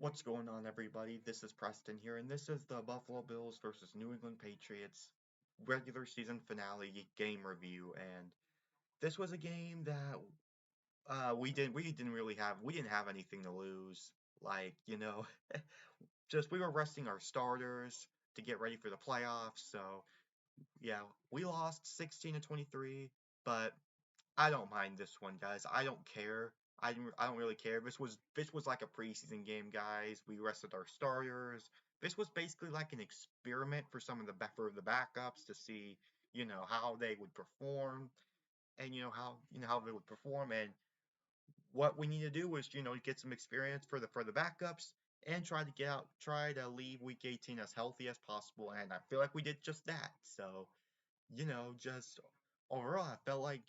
What's going on, everybody? This is Preston here, and this is the Buffalo Bills versus New England Patriots regular season finale game review. And this was a game that we didn't have anything to lose. Like, just we were resting our starters to get ready for the playoffs. So yeah, we lost 16 to 23, but I don't mind this one, guys. I don't care. I don't really care. This was like a preseason game, guys. We rested our starters. This was basically like an experiment for some of the backups to see, how they would perform and how they would perform. And what we need to do is, get some experience for the backups and try to leave week 18 as healthy as possible. And I feel like we did just that. So just overall, I felt like,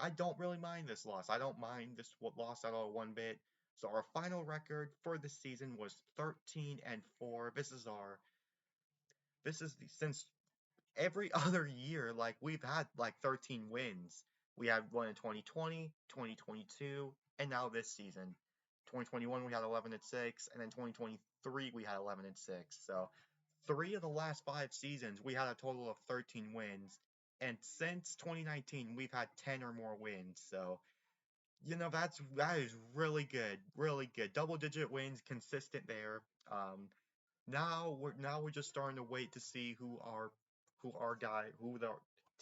I don't really mind this loss. I don't mind loss at all one bit. So our final record for the season was 13-4. Since every other year, like we've had like 13 wins. We had one in 2020, 2022, and now this season. 2021 we had 11-6, and then 2023 we had 11-6. So three of the last five seasons we had a total of 13 wins, and since 2019 we've had 10 or more wins. So that is really good. Double digit wins, consistent there. Now we're just starting to wait to see who our guy who the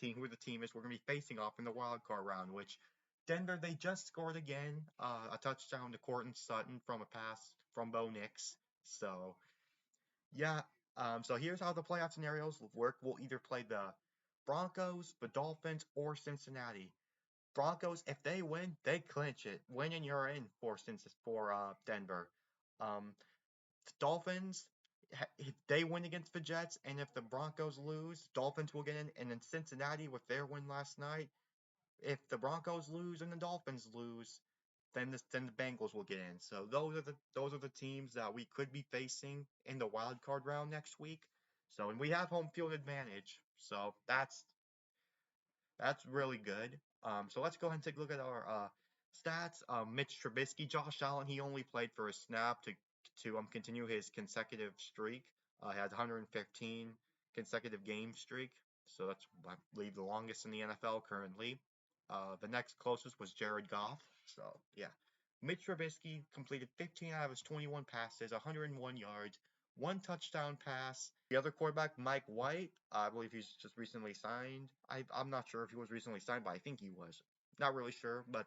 team is we're gonna be facing off in the wild card round. Which Denver, they just scored again, a touchdown to Cortland Sutton from a pass from Bo Nix. So yeah, so here's how the playoff scenarios will work. We'll either play the Broncos, the Dolphins, or Cincinnati. Broncos, if they win, they clinch it. Win and you're in for Denver. Um, Dolphins, if they win against the Jets, and if the Broncos lose, Dolphins will get in. And then Cincinnati, with their win last night, if the Broncos lose and the Dolphins lose, then the Bengals will get in. So those are the teams that we could be facing in the wild card round next week. So, and we have home field advantage. So that's really good. So let's go ahead and take a look at our stats. Mitch Trubisky, Josh Allen, he only played for a snap to continue his consecutive streak. He has 115 consecutive game streak. So that's, I believe, the longest in the NFL currently. The next closest was Jared Goff. So yeah, Mitch Trubisky completed 15 out of his 21 passes, 101 yards, one touchdown pass. The other quarterback, Mike White, I believe he's just recently signed. I'm not sure if he was recently signed, but I think he was. Not really sure, but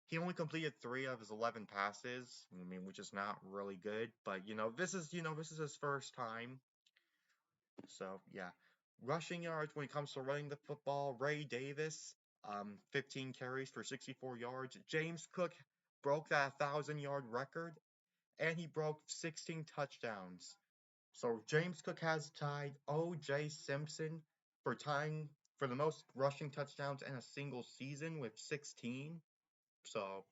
he only completed 3 of his 11 passes. I mean, which is not really good, but this is his first time. So yeah, rushing yards when it comes to running the football, Ray Davis, 15 carries for 64 yards. James Cook broke that 1,000-yard record, and he broke 16 touchdowns. So James Cook has tied O.J. Simpson for the most rushing touchdowns in a single season with 16. So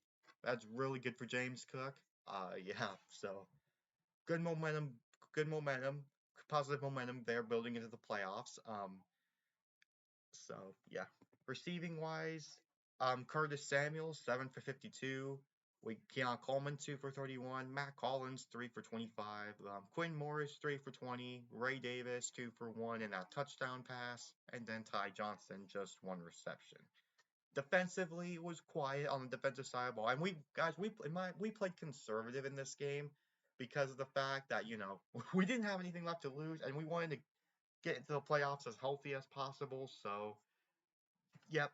that's really good for James Cook. Yeah. So good momentum, good momentum, positive momentum there building into the playoffs. So yeah, receiving wise, Curtis Samuel 7 for 52. We Keon Coleman 2 for 31. Matt Collins 3 for 25. Quinn Morris 3 for 20. Ray Davis 2 for 1 in that touchdown pass, and then Ty Johnson just one reception. Defensively, it was quiet on the defensive side of the ball, and we played conservative in this game because of the fact that we didn't have anything left to lose, and we wanted to get into the playoffs as healthy as possible. So yep.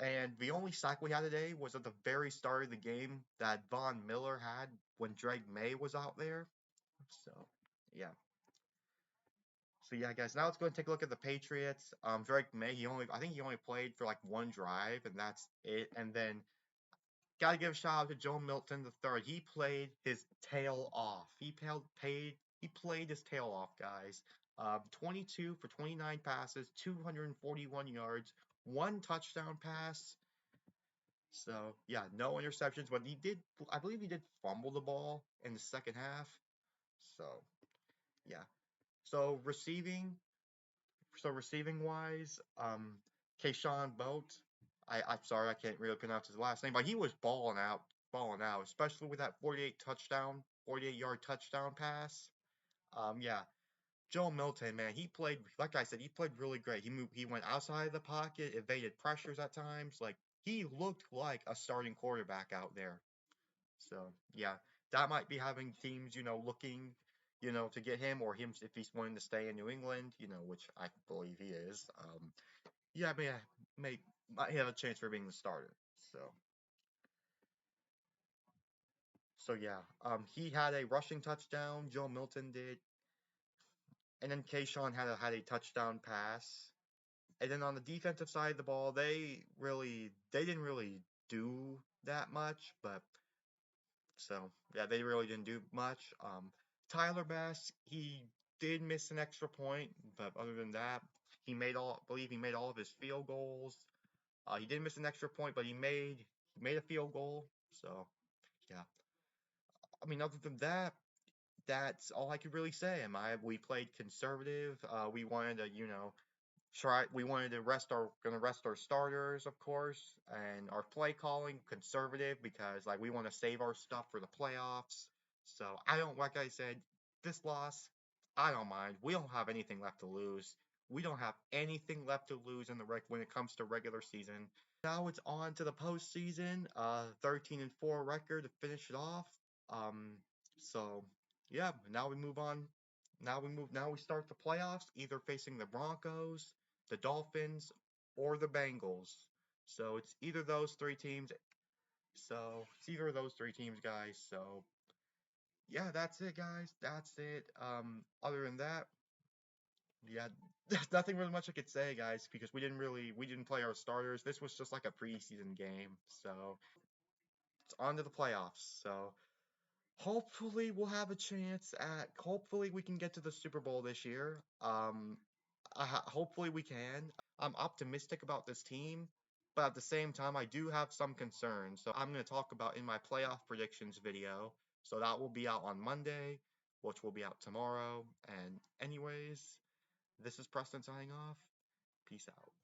And the only sack we had today was at the very start of the game that Von Miller had when Drake May was out there. So yeah. So yeah, guys. Now let's go and take a look at the Patriots. Drake May, I think he only played for like one drive, and that's it. And then gotta give a shout out to Joe Milton the third. He played his tail off. He played his tail off, guys. 22 for 29 passes, 241 yards, one touchdown pass. So yeah, no interceptions, but I believe he did fumble the ball in the second half. So yeah. So receiving wise, Kayshawn Boat. I'm sorry, I can't really pronounce his last name, but he was balling out balling out, especially with that 48-yard touchdown pass. Yeah, Joe Milton, man, he played, like I said, he played really great. He went outside of the pocket, evaded pressures at times. Like, he looked like a starting quarterback out there. So, yeah, that might be having teams, looking, to get him, or him if he's wanting to stay in New England, which I believe he is. Yeah, might have a chance for being the starter. So, yeah, he had a rushing touchdown. Joe Milton did, and then Kayshawn had a touchdown pass. And then on the defensive side of the ball, they didn't really do that much, but so yeah, they really didn't do much. Tyler Bass, he did miss an extra point, but other than that, I believe he made all of his field goals. He did miss an extra point, but he made a field goal. So yeah, I mean, other than that, that's all I could really say. We played conservative. We wanted to, we wanted to gonna rest our starters, of course, and our play calling conservative because like we want to save our stuff for the playoffs. So I don't, like I said, this loss, I don't mind. We don't have anything left to lose. We don't have anything left to lose in the when it comes to regular season. Now it's on to the postseason. 13-4 record to finish it off. Um, so yeah, now we move on. Now we start the playoffs, either facing the Broncos, the Dolphins, or the Bengals. So it's either those three teams. Guys. So yeah, that's it, guys. That's it. Other than that, yeah, there's nothing really much I could say, guys, because we didn't play our starters. This was just like a preseason game. So it's on to the playoffs. So hopefully we'll have a chance hopefully we can get to the Super Bowl this year. Hopefully we can. I'm optimistic about this team, but at the same time I do have some concerns. So I'm going to talk about in my playoff predictions video. So that will be out on Monday, which will be out tomorrow. And anyways, this is Preston signing off. Peace out.